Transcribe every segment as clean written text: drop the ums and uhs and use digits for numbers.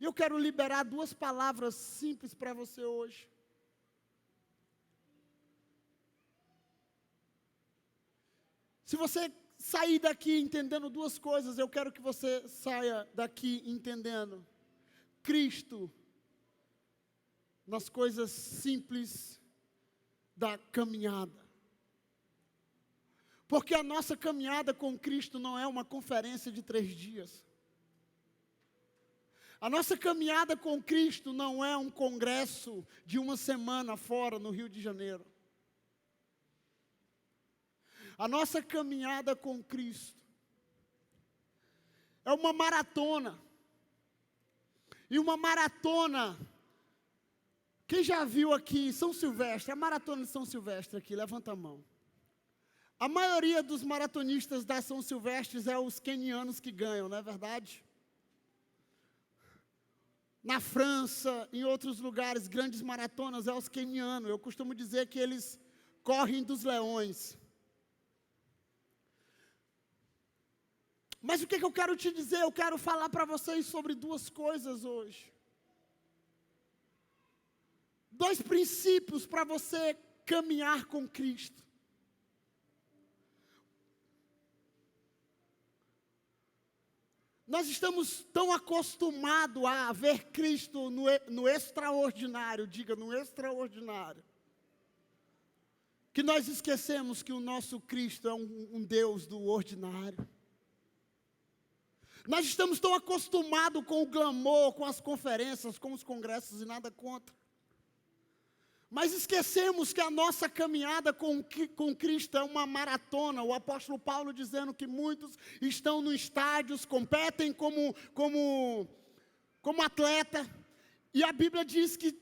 E eu quero liberar 2 palavras simples para você hoje. Se você sair daqui entendendo 2 coisas, eu quero que você saia daqui entendendo Cristo nas coisas simples da caminhada. Porque a nossa caminhada com Cristo não é uma conferência de 3 dias. A nossa caminhada com Cristo não é um congresso de 1 semana fora no Rio de Janeiro. A nossa caminhada com Cristo é uma maratona. E uma maratona, quem já viu aqui São Silvestre, a maratona de São Silvestre aqui, levanta a mão. A maioria dos maratonistas da São Silvestre é os quenianos que ganham, não é verdade? Na França, em outros lugares, grandes maratonas, é os quenianos. Eu costumo dizer que eles correm dos leões. Mas o que eu quero te dizer? Eu quero falar para vocês sobre 2 coisas hoje. 2 princípios para você caminhar com Cristo. Nós estamos tão acostumados a ver Cristo no extraordinário, diga, no extraordinário, que nós esquecemos que o nosso Cristo é um Deus do ordinário. Nós estamos tão acostumados com o glamour, com as conferências, com os congressos e nada contra. Mas esquecemos que a nossa caminhada com Cristo é uma maratona. O apóstolo Paulo dizendo que muitos estão no estádios, competem como atleta. E a Bíblia diz que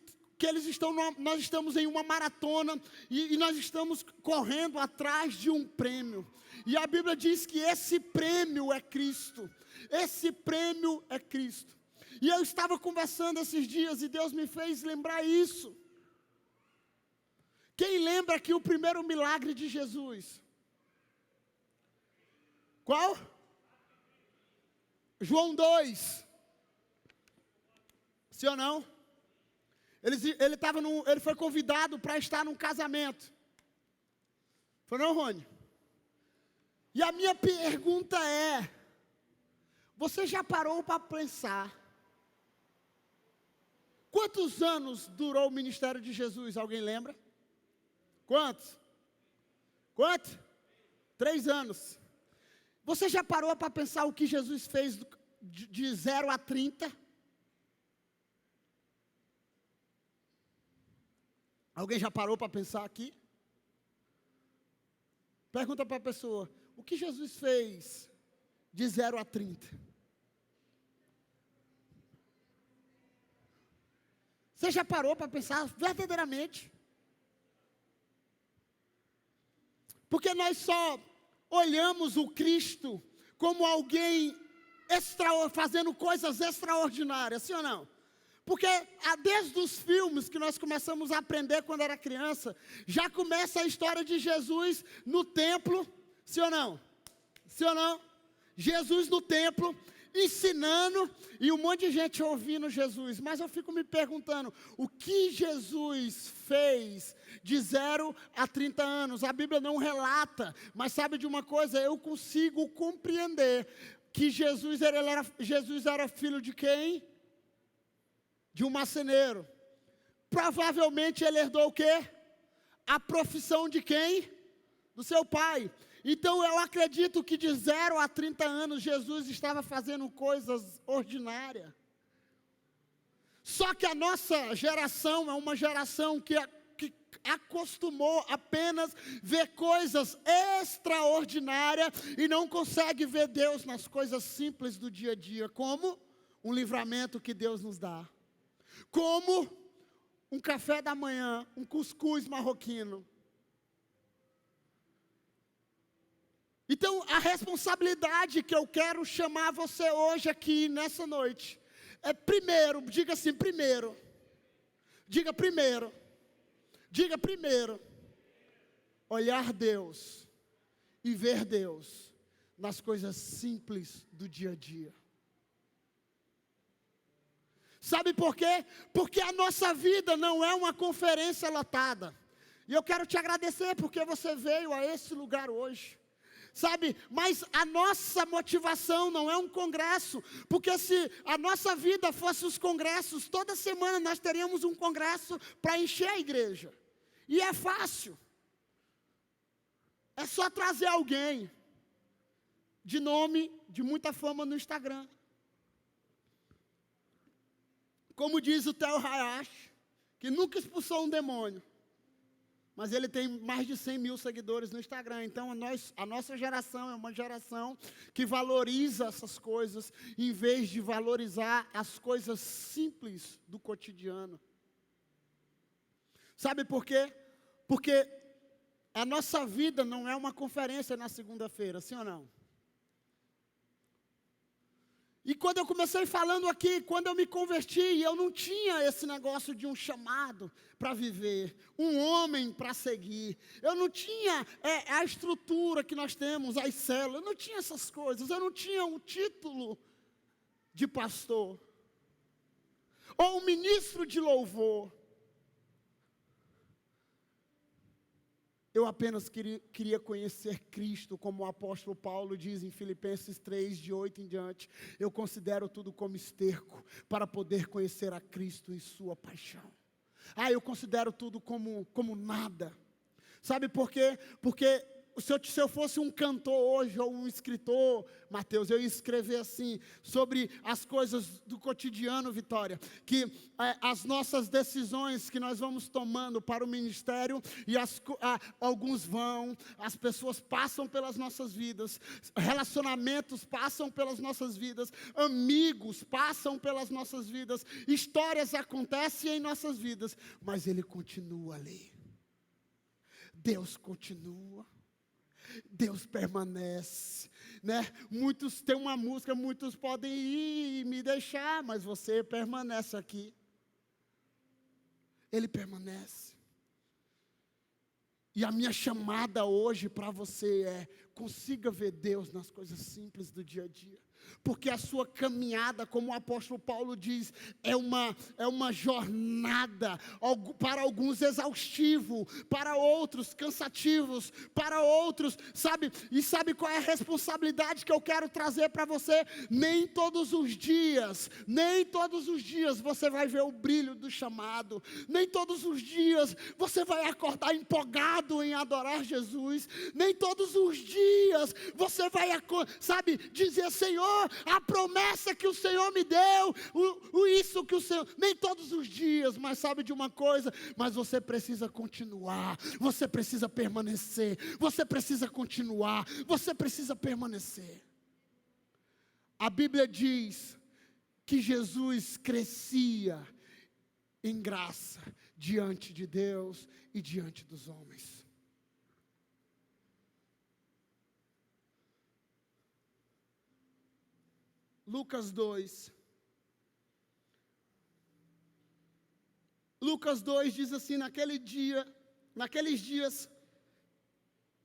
nós estamos em uma maratona e nós estamos correndo atrás de um prêmio. E a Bíblia diz que esse prêmio é Cristo. Esse prêmio é Cristo. E eu estava conversando esses dias e Deus me fez lembrar isso. Quem lembra aqui o primeiro milagre de Jesus? Qual? João 2. Sim ou não? Ele foi convidado para estar num casamento. Foi não, Rony? E a minha pergunta é: você já parou para pensar quantos anos durou o ministério de Jesus? Alguém lembra? Quantos? 3 anos. Você já parou para pensar o que Jesus fez de 0 a 30? Alguém já parou para pensar aqui? Pergunta para a pessoa: o que Jesus fez de 0 a 30? Você já parou para pensar verdadeiramente? Porque nós só olhamos o Cristo como alguém fazendo coisas extraordinárias, sim ou não? Porque desde os filmes que nós começamos a aprender quando era criança, já começa a história de Jesus no templo, sim ou não? Sim ou não? Jesus no templo, ensinando, e um monte de gente ouvindo Jesus. Mas eu fico me perguntando, o que Jesus fez de 0 a 30 anos? A Bíblia não relata, mas sabe de uma coisa? Eu consigo compreender que Jesus era filho de quem? De um marceneiro. Provavelmente ele herdou o quê? A profissão de quem? Do seu pai. Então eu acredito que de 0 a 30 anos Jesus estava fazendo coisas ordinárias. Só que a nossa geração é uma geração que acostumou apenas ver coisas extraordinárias e não consegue ver Deus nas coisas simples do dia a dia, como um livramento que Deus nos dá, como um café da manhã, um cuscuz marroquino. Então, a responsabilidade que eu quero chamar você hoje aqui, nessa noite, é primeiro, diga assim, primeiro. Diga primeiro. Diga primeiro. Olhar Deus e ver Deus nas coisas simples do dia a dia. Sabe por quê? Porque a nossa vida não é uma conferência lotada. E eu quero te agradecer porque você veio a esse lugar hoje. Sabe, mas a nossa motivação não é um congresso, porque se a nossa vida fosse os congressos, toda semana nós teríamos um congresso para encher a igreja, e é fácil, é só trazer alguém, de nome, de muita fama no Instagram, como diz o Theo Hayashi, que nunca expulsou um demônio, mas ele tem mais de 100 mil seguidores no Instagram. Então a nossa geração é uma geração que valoriza essas coisas, em vez de valorizar as coisas simples do cotidiano. Sabe por quê? Porque a nossa vida não é uma conferência na segunda-feira, sim ou não? E quando eu comecei falando aqui, quando eu me converti, eu não tinha esse negócio de um chamado para viver, um homem para seguir. Eu não tinha a estrutura que nós temos, as células, eu não tinha essas coisas. Eu não tinha um título de pastor, ou um ministro de louvor. Eu apenas queria conhecer Cristo, como o apóstolo Paulo diz em Filipenses 3, de 8 em diante. Eu considero tudo como esterco, para poder conhecer a Cristo em sua paixão. Eu considero tudo como nada. Sabe por quê? Porque se eu fosse um cantor hoje, ou um escritor, Mateus, eu ia escrever assim, sobre as coisas do cotidiano, Vitória, que as nossas decisões que nós vamos tomando para o ministério, e alguns vão, as pessoas passam pelas nossas vidas, relacionamentos passam pelas nossas vidas, amigos passam pelas nossas vidas, histórias acontecem em nossas vidas, mas Ele continua ali. Deus continua. Deus permanece, né? Muitos têm uma música, muitos podem ir e me deixar, mas você permanece aqui. Ele permanece. E a minha chamada hoje para você é: consiga ver Deus nas coisas simples do dia a dia. Porque a sua caminhada, como o apóstolo Paulo diz, é uma jornada, para alguns exaustivo, para outros cansativos, para outros, sabe? E sabe qual é a responsabilidade que eu quero trazer para você? Nem todos os dias você vai ver o brilho do chamado, nem todos os dias você vai acordar empolgado em adorar Jesus, nem todos os dias você vai, sabe, dizer: Senhor, a promessa que o Senhor me deu, isso que o Senhor, nem todos os dias, mas sabe de uma coisa, mas você precisa continuar, você precisa permanecer, você precisa continuar, você precisa permanecer. A Bíblia diz que Jesus crescia em graça diante de Deus e diante dos homens. Lucas 2 diz assim: naqueles dias,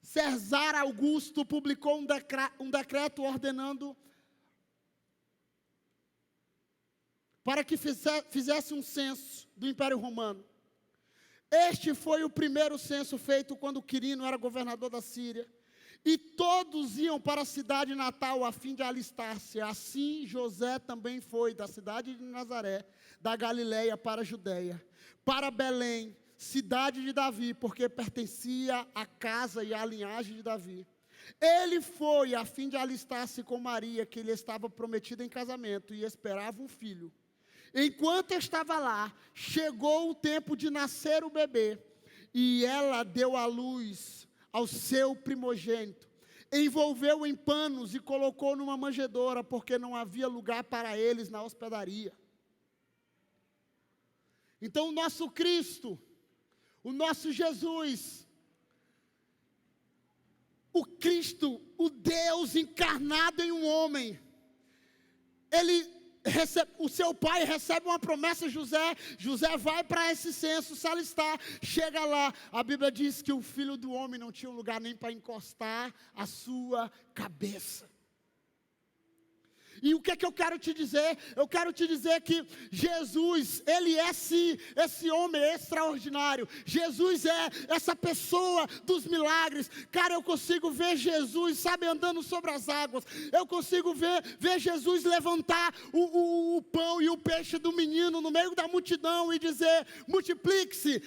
César Augusto publicou um decreto ordenando para que fizesse um censo do Império Romano. Este foi o primeiro censo feito quando Quirino era governador da Síria. E todos iam para a cidade natal a fim de alistar-se. Assim José também foi da cidade de Nazaré, da Galileia para a Judéia, para Belém, cidade de Davi, porque pertencia à casa e à linhagem de Davi. Ele foi a fim de alistar-se com Maria, que lhe estava prometida em casamento, e esperava um filho. Enquanto estava lá, chegou o tempo de nascer o bebê, e ela deu à luz ao seu primogênito, envolveu em panos e colocou numa manjedoura, porque não havia lugar para eles na hospedaria. Então o nosso Cristo, o nosso Jesus, o Cristo, o Deus encarnado em um homem, o seu pai recebe uma promessa. José vai para esse censo, se alistar, chega lá, a Bíblia diz que o filho do homem não tinha um lugar nem para encostar a sua cabeça. E o que é que eu quero te dizer? Eu quero te dizer que Jesus, Ele é sim esse homem extraordinário. Jesus é essa pessoa dos milagres. Cara, eu consigo ver Jesus, sabe, andando sobre as águas. Eu consigo ver Jesus levantar o pão e o peixe do menino no meio da multidão e dizer, multiplique-se.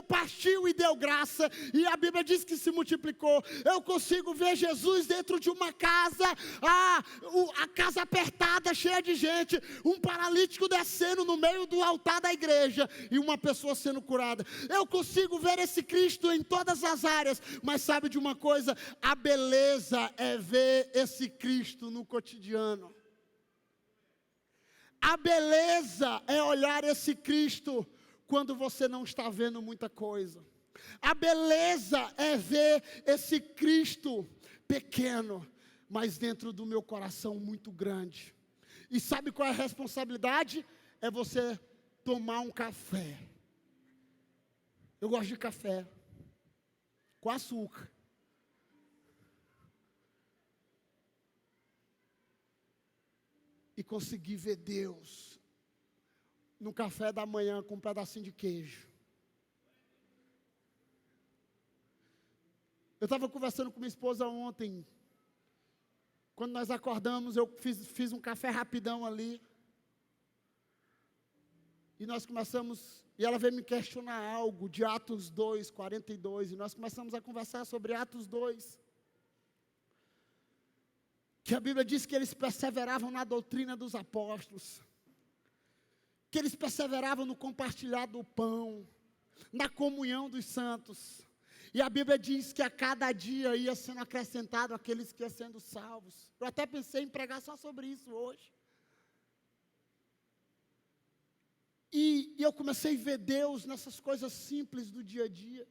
Partiu e deu graça. E a Bíblia diz que se multiplicou. Eu consigo ver Jesus dentro de uma casa, a casa apertada, cheia de gente, um paralítico descendo no meio do altar da igreja e uma pessoa sendo curada. Eu consigo ver esse Cristo em todas as áreas, mas sabe de uma coisa? A beleza é ver esse Cristo no cotidiano. A beleza é olhar esse Cristo quando você não está vendo muita coisa. A beleza é ver esse Cristo pequeno, mas dentro do meu coração muito grande. E sabe qual é a responsabilidade? É você tomar um café. Eu gosto de café com açúcar. E conseguir ver Deus no café da manhã com um pedacinho de queijo. Eu estava conversando com minha esposa ontem. Quando nós acordamos, eu fiz um café rapidão ali. E nós começamos, e ela veio me questionar algo de Atos 2, 42. E nós começamos a conversar sobre Atos 2. Que a Bíblia diz que eles perseveravam na doutrina dos apóstolos. Que eles perseveravam no compartilhar do pão, na comunhão dos santos. E a Bíblia diz que a cada dia ia sendo acrescentado aqueles que iam sendo salvos. Eu até pensei em pregar só sobre isso hoje. E eu comecei a ver Deus nessas coisas simples do dia a dia.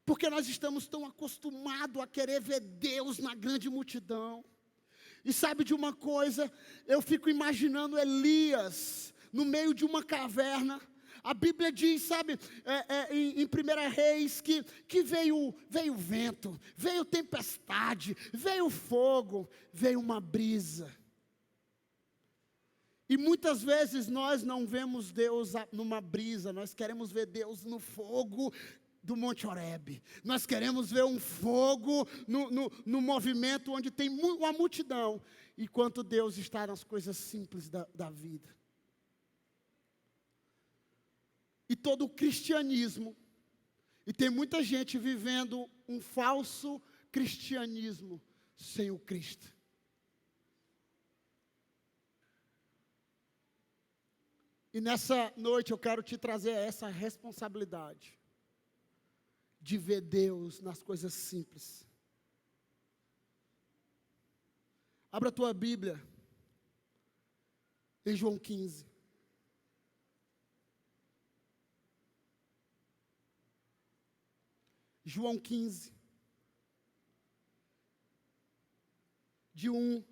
Porque nós estamos tão acostumados a querer ver Deus na grande multidão. E sabe de uma coisa? Eu fico imaginando Elias no meio de uma caverna. A Bíblia diz, sabe, em 1 Reis, que veio vento, veio tempestade, veio fogo, veio uma brisa. E muitas vezes nós não vemos Deus numa brisa, nós queremos ver Deus no fogo do Monte Horebe. Nós queremos ver um fogo no movimento onde tem uma multidão, enquanto Deus está nas coisas simples da vida. E todo o cristianismo, e tem muita gente vivendo um falso cristianismo sem o Cristo. E nessa noite eu quero te trazer essa responsabilidade de ver Deus nas coisas simples. Abra a tua Bíblia em João 15. João 15, de 1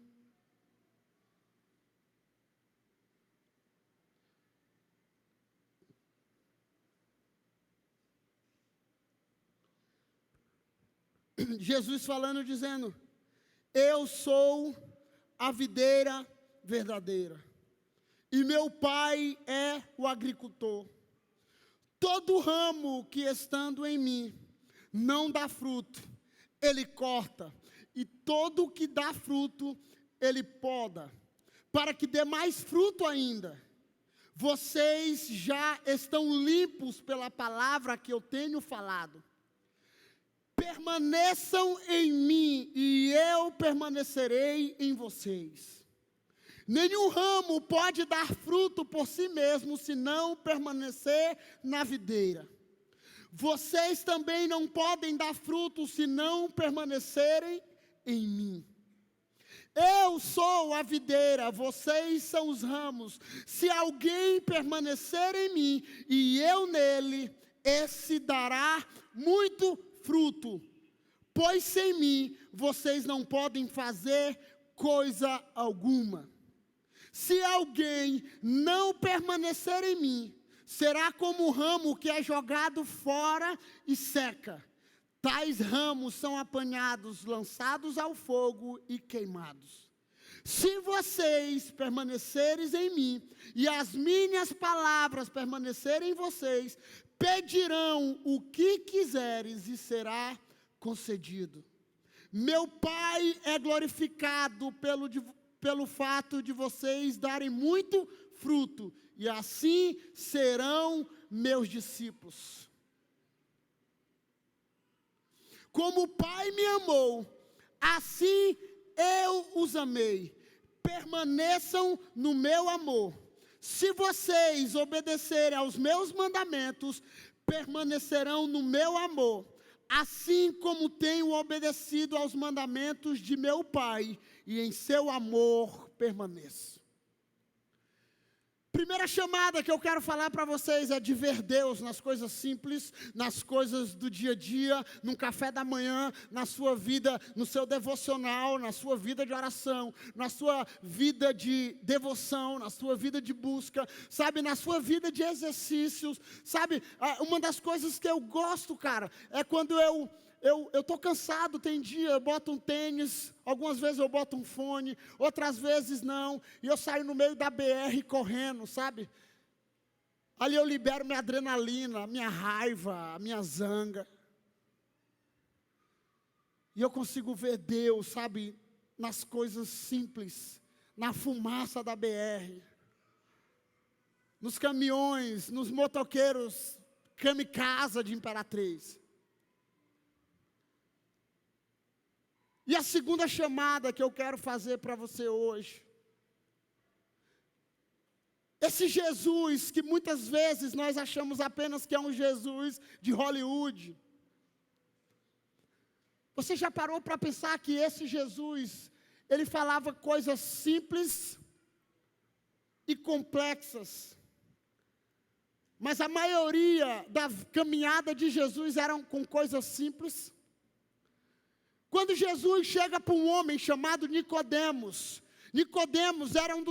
Jesus falando, dizendo, eu sou a videira verdadeira, e meu pai é o agricultor. Todo ramo que estando em mim não dá fruto, ele corta, e todo o que dá fruto, ele poda, para que dê mais fruto ainda. Vocês já estão limpos pela palavra que eu tenho falado. Permaneçam em mim, e eu permanecerei em vocês. Nenhum ramo pode dar fruto por si mesmo, se não permanecer na videira. Vocês também não podem dar fruto, se não permanecerem em mim. Eu sou a videira, vocês são os ramos. Se alguém permanecer em mim, e eu nele, esse dará muito fruto, pois sem mim vocês não podem fazer coisa alguma. Se alguém não permanecer em mim, será como o ramo que é jogado fora e seca. Tais ramos são apanhados, lançados ao fogo e queimados. Se vocês permanecerem em mim, e as minhas palavras permanecerem em vocês, pedirão o que quiseres e será concedido. Meu Pai é glorificado pelo fato de vocês darem muito fruto, e assim serão meus discípulos. Como o Pai me amou, assim eu os amei. Permaneçam no meu amor. Se vocês obedecerem aos meus mandamentos, permanecerão no meu amor, assim como tenho obedecido aos mandamentos de meu Pai, e em seu amor permaneço. Primeira chamada que eu quero falar para vocês é de ver Deus nas coisas simples, nas coisas do dia a dia, no café da manhã, na sua vida, no seu devocional, na sua vida de oração, na sua vida de devoção, na sua vida de busca, sabe, na sua vida de exercícios, sabe, uma das coisas que eu gosto, cara, é quando eu estou cansado, tem dia, eu boto um tênis, algumas vezes eu boto um fone, outras vezes não, e eu saio no meio da BR correndo, sabe? Ali eu libero minha adrenalina, minha raiva, minha zanga. E eu consigo ver Deus, sabe, nas coisas simples, na fumaça da BR, nos caminhões, nos motoqueiros, kamikaze de Imperatriz. E a segunda chamada que eu quero fazer para você hoje, esse Jesus que muitas vezes nós achamos apenas que é um Jesus de Hollywood. Você já parou para pensar que esse Jesus, ele falava coisas simples e complexas, mas a maioria da caminhada de Jesus eram com coisas simples? Quando Jesus chega para um homem chamado Nicodemos, Nicodemos era um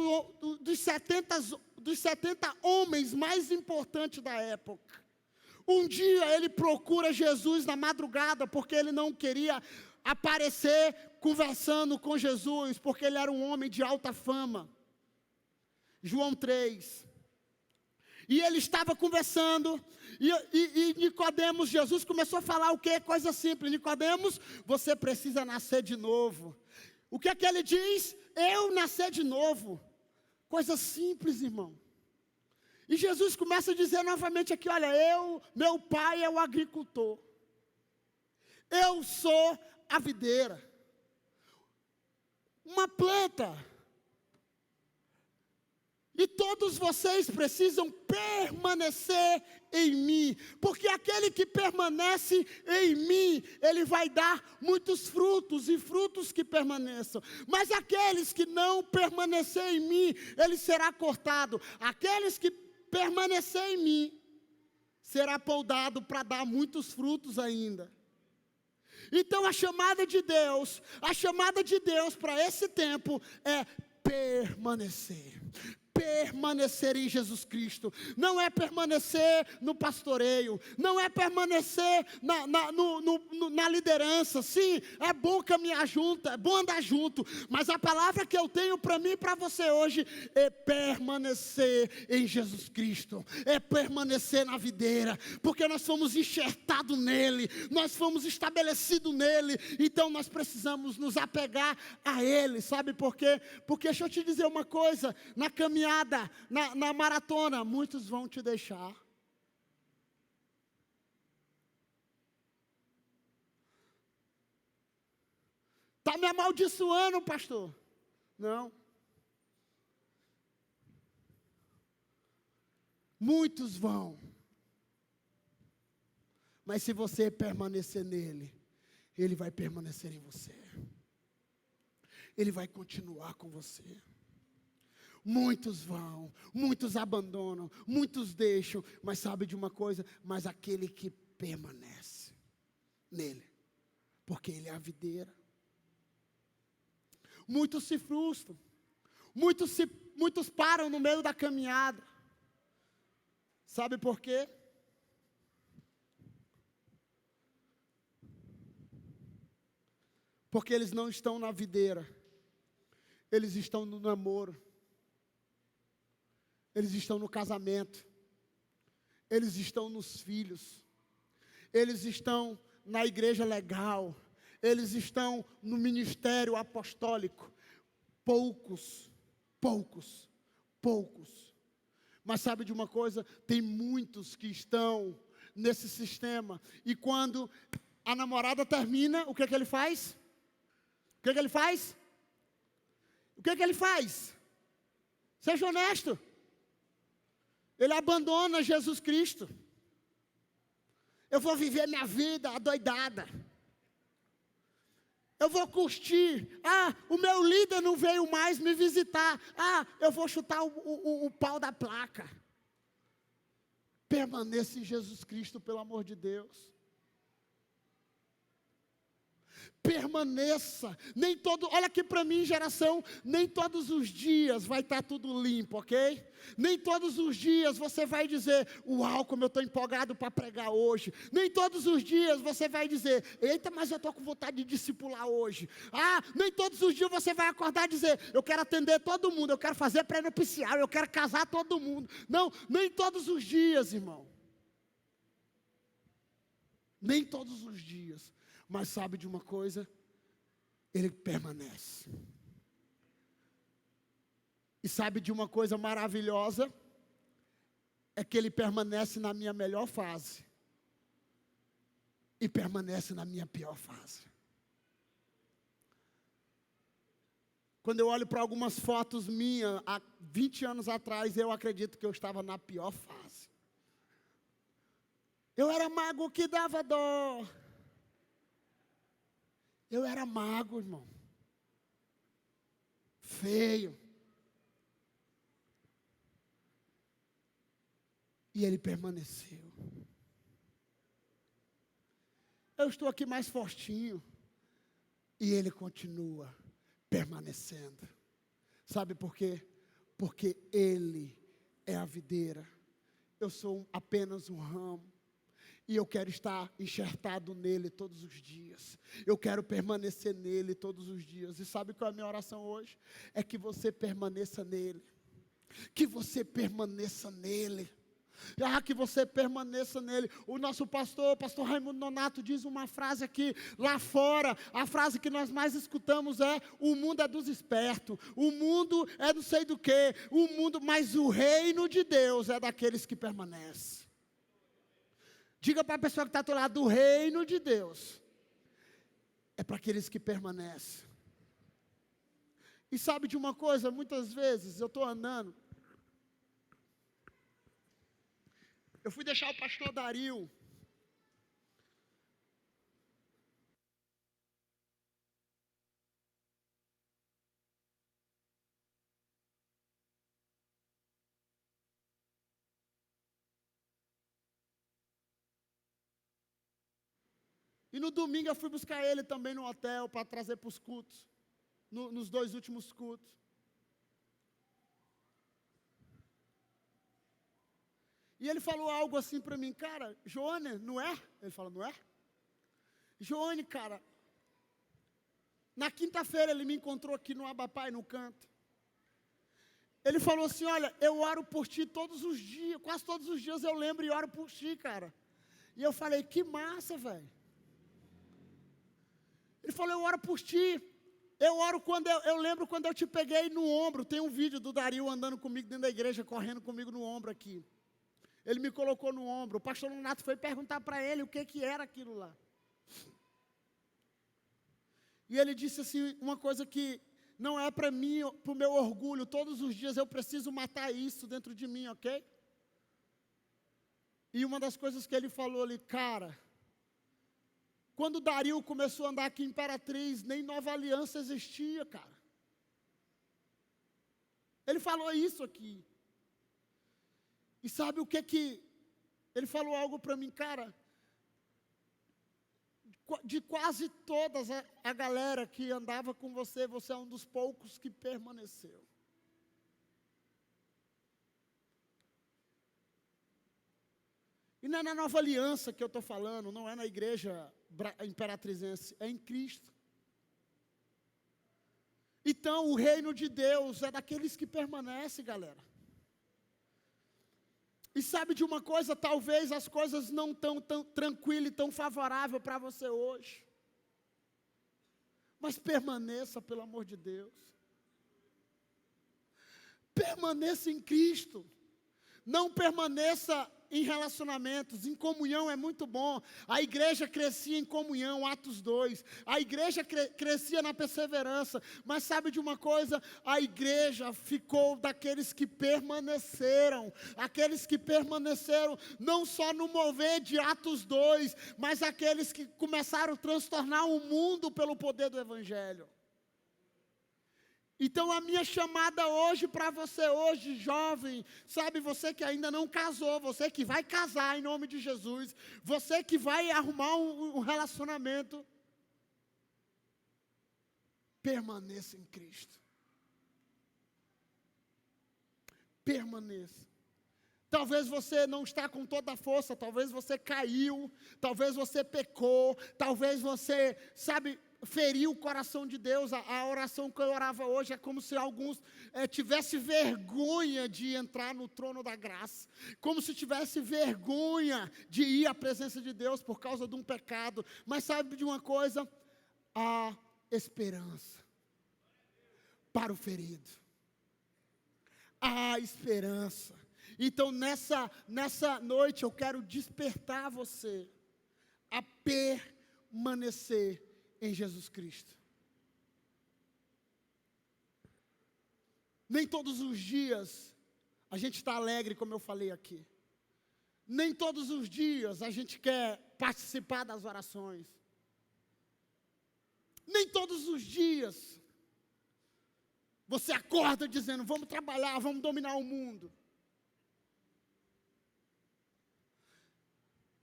dos 70 homens mais importantes da época. Um dia ele procura Jesus na madrugada, porque ele não queria aparecer conversando com Jesus, porque ele era um homem de alta fama. João 3. E ele estava conversando, e Nicodemos, Jesus começou a falar o quê? Coisa simples. Nicodemos, você precisa nascer de novo. O que é que ele diz? Eu nascer de novo. Coisa simples, irmão. E Jesus começa a dizer novamente aqui, olha, meu pai é o agricultor. Eu sou a videira. Uma planta. E todos vocês precisam permanecer em mim, porque aquele que permanece em mim, ele vai dar muitos frutos, e frutos que permaneçam. Mas aqueles que não permanecerem em mim, ele será cortado. Aqueles que permanecerem em mim, será podado para dar muitos frutos ainda. Então a chamada de Deus para esse tempo é permanecer. Permanecer em Jesus Cristo, não é permanecer no pastoreio, não é permanecer na liderança. Sim, é bom caminhar junto, é bom andar junto, mas a palavra que eu tenho para mim e para você hoje é permanecer em Jesus Cristo, é permanecer na videira, porque nós fomos enxertados nele, nós fomos estabelecidos nele, então nós precisamos nos apegar a ele. Sabe por quê? Porque deixa eu te dizer uma coisa, na caminhada, na maratona, muitos vão te deixar. Está me amaldiçoando, pastor? Não. Muitos vão. Mas se você permanecer nele, ele vai permanecer em você. Ele vai continuar com você. Muitos vão, muitos abandonam, muitos deixam, mas sabe de uma coisa? Mas aquele que permanece nele, porque ele é a videira. Muitos se frustram, muitos param no meio da caminhada. Sabe por quê? Porque eles não estão na videira. eles estão no namoro, eles estão no casamento, eles estão nos filhos, eles estão na igreja legal, eles estão no ministério apostólico. Poucos. Mas sabe de uma coisa? Tem muitos que estão nesse sistema. E quando a namorada termina, o que é que ele faz? O que é que ele faz? O que é que ele faz? Seja honesto. Ele abandona Jesus Cristo. Eu vou viver minha vida adoidada. Eu vou curtir. O meu líder não veio mais me visitar. Eu vou chutar o pau da placa. Permaneça em Jesus Cristo, pelo amor de Deus. Permaneça. Olha aqui para mim, geração, nem todos os dias vai estar tudo limpo, ok? Nem todos os dias você vai dizer, uau, como eu estou empolgado para pregar hoje. Nem todos os dias você vai dizer, eita, mas eu estou com vontade de discipular hoje. Nem todos os dias você vai acordar e dizer, eu quero atender todo mundo, eu quero fazer pré-nupcial, eu quero casar todo mundo. Não, nem todos os dias, irmão. Nem todos os dias. Mas sabe de uma coisa? Ele permanece. E sabe de uma coisa maravilhosa? É que ele permanece na minha melhor fase. E permanece na minha pior fase. Quando eu olho para algumas fotos minhas, há 20 anos atrás, eu acredito que eu estava na pior fase. Eu era mago que dava dó. Eu era mago, irmão. Feio. E ele permaneceu. Eu estou aqui mais fortinho. E ele continua permanecendo. Sabe por quê? Porque ele é a videira. Eu sou apenas um ramo. E eu quero estar enxertado nele todos os dias. Eu quero permanecer nele todos os dias. E sabe qual é a minha oração hoje? É que você permaneça nele. Que você permaneça nele. Que você permaneça nele. O nosso pastor Raimundo Nonato, diz uma frase aqui, lá fora, a frase que nós mais escutamos é, o mundo é dos espertos, o mundo é não sei do que, mas o reino de Deus é daqueles que permanecem. Diga para a pessoa que está ao teu lado, o reino de Deus é para aqueles que permanecem. E sabe de uma coisa? Muitas vezes eu estou andando. Eu fui deixar o pastor Dario. E no domingo eu fui buscar ele também no hotel para trazer para os cultos. Nos 2 últimos cultos. E ele falou algo assim para mim, cara, Joane, não é? Ele falou, não é? Joane, cara, na quinta-feira ele me encontrou aqui no Abapai, no canto. Ele falou assim, olha, eu oro por ti todos os dias, quase todos os dias eu lembro e oro por ti, cara. E eu falei, que massa, velho. Ele falou, eu oro por ti. Eu oro quando eu lembro quando eu te peguei no ombro. Tem um vídeo do Dario andando comigo dentro da igreja, correndo comigo no ombro aqui. Ele me colocou no ombro. O pastor Nonato foi perguntar para ele o que era aquilo lá. E ele disse assim, uma coisa que não é para mim, para o meu orgulho. Todos os dias eu preciso matar isso dentro de mim, ok? E uma das coisas que ele falou ali, cara, quando Dario começou a andar aqui em Imperatriz, nem Nova Aliança existia, cara. Ele falou isso aqui. E sabe o que ele falou algo para mim, cara? De quase todas a galera que andava com você, você é um dos poucos que permaneceu. E não é na Nova Aliança que eu estou falando, não é na igreja imperatrizense, é em Cristo. Então, o reino de Deus é daqueles que permanecem, galera. E sabe de uma coisa? Talvez as coisas não estão tão tranquilas e tão favoráveis para você hoje. Mas permaneça, pelo amor de Deus. Permaneça em Cristo. Não permaneça em relacionamentos, em comunhão é muito bom. A igreja crescia em comunhão, Atos 2. A igreja crescia na perseverança. Mas sabe de uma coisa? A igreja ficou daqueles que permaneceram. Aqueles que permaneceram não só no mover de Atos 2, mas aqueles que começaram a transtornar o mundo pelo poder do Evangelho. Então a minha chamada hoje para você hoje, jovem, sabe, você que ainda não casou, você que vai casar em nome de Jesus, você que vai arrumar um relacionamento, permaneça em Cristo. Permaneça. Talvez você não está com toda a força, talvez você caiu, talvez você pecou, talvez você, sabe, feriu o coração de Deus. A oração que eu orava hoje é como se alguns tivessem vergonha de entrar no trono da graça, como se tivesse vergonha de ir à presença de Deus por causa de um pecado. Mas sabe de uma coisa? Há esperança para o ferido. Há esperança. Então nessa noite eu quero despertar você a permanecer em Jesus Cristo. Nem todos os dias a gente está alegre, como eu falei aqui. Nem todos os dias a gente quer participar das orações. Nem todos os dias você acorda dizendo, vamos trabalhar, vamos dominar o mundo.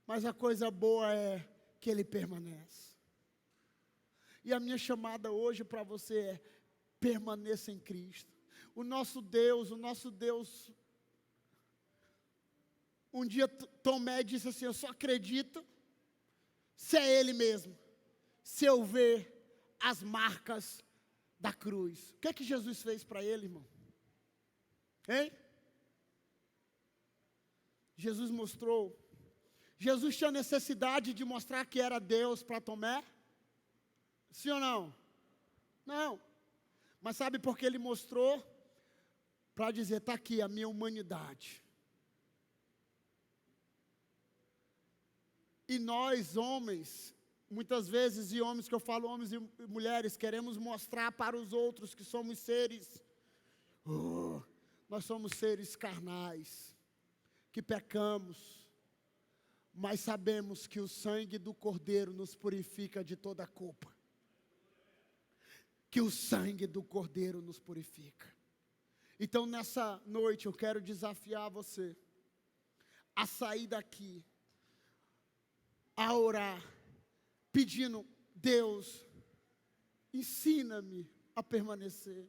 Mas a coisa boa é que Ele permanece. E a minha chamada hoje para você é, permaneça em Cristo. O nosso Deus, um dia Tomé disse assim, eu só acredito se é Ele mesmo, se eu ver as marcas da cruz. O que é que Jesus fez para ele, irmão? Hein? Jesus tinha necessidade de mostrar que era Deus para Tomé? Sim ou não? Não. Mas sabe por que Ele mostrou? Para dizer, está aqui a minha humanidade. E nós, homens, muitas vezes, e homens que eu falo, homens e mulheres, queremos mostrar para os outros que somos seres, nós somos seres carnais, que pecamos, mas sabemos que o sangue do Cordeiro nos purifica de toda culpa. Que o sangue do Cordeiro nos purifica. Então nessa noite eu quero desafiar você a sair daqui, a orar, pedindo, Deus, ensina-me a permanecer.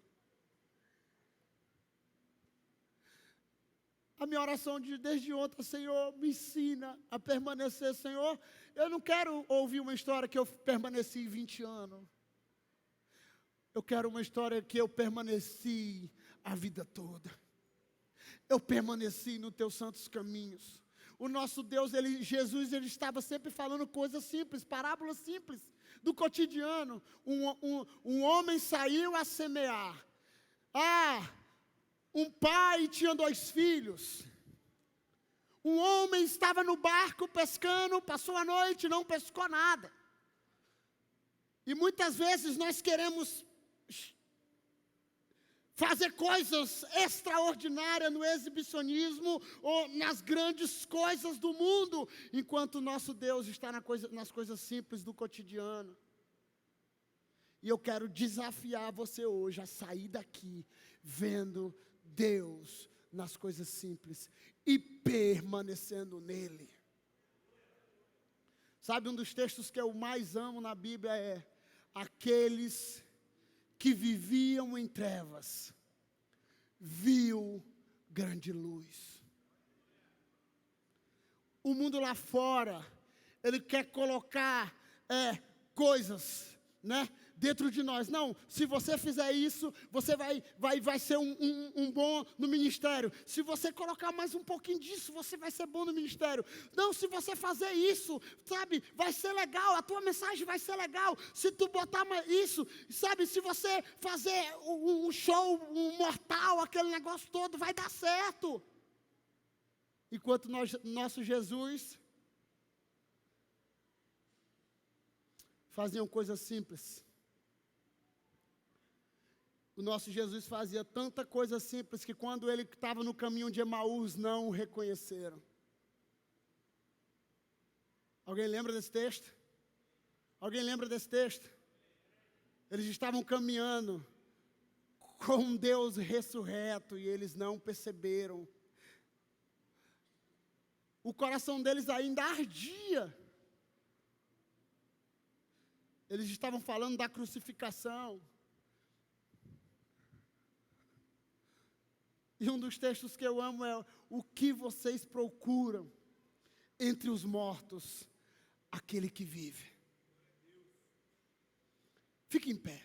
A minha oração desde ontem, Senhor, me ensina a permanecer, Senhor. Eu não quero ouvir uma história que eu permaneci 20 anos. Eu quero uma história que eu permaneci a vida toda. Eu permaneci nos teus santos caminhos. O nosso Deus, Jesus, ele estava sempre falando coisas simples, parábolas simples, do cotidiano. Um homem saiu a semear. Um pai tinha 2 filhos. Um homem estava no barco pescando, passou a noite, não pescou nada. E muitas vezes nós queremos fazer coisas extraordinárias no exibicionismo ou nas grandes coisas do mundo, enquanto o nosso Deus está nas coisas simples do cotidiano. E eu quero desafiar você hoje a sair daqui vendo Deus nas coisas simples e permanecendo nele. Sabe, um dos textos que eu mais amo na Bíblia é: aqueles que viviam em trevas, viu grande luz. O mundo lá fora, ele quer colocar coisas, dentro de nós. Não, se você fizer isso, você vai ser um bom no ministério. Se você colocar mais um pouquinho disso, você vai ser bom no ministério. Não, se você fazer isso, sabe, vai ser legal, a tua mensagem vai ser legal. Se tu botar mais isso, sabe, se você fazer um show, um mortal, aquele negócio todo, vai dar certo. Enquanto nosso Jesus faziam coisas simples. O nosso Jesus fazia tanta coisa simples que quando ele estava no caminho de Emaús, não o reconheceram. Alguém lembra desse texto? Alguém lembra desse texto? Eles estavam caminhando com um Deus ressurreto e eles não perceberam. O coração deles ainda ardia. Eles estavam falando da crucificação. E um dos textos que eu amo é: o que vocês procuram entre os mortos, aquele que vive. Fique em pé.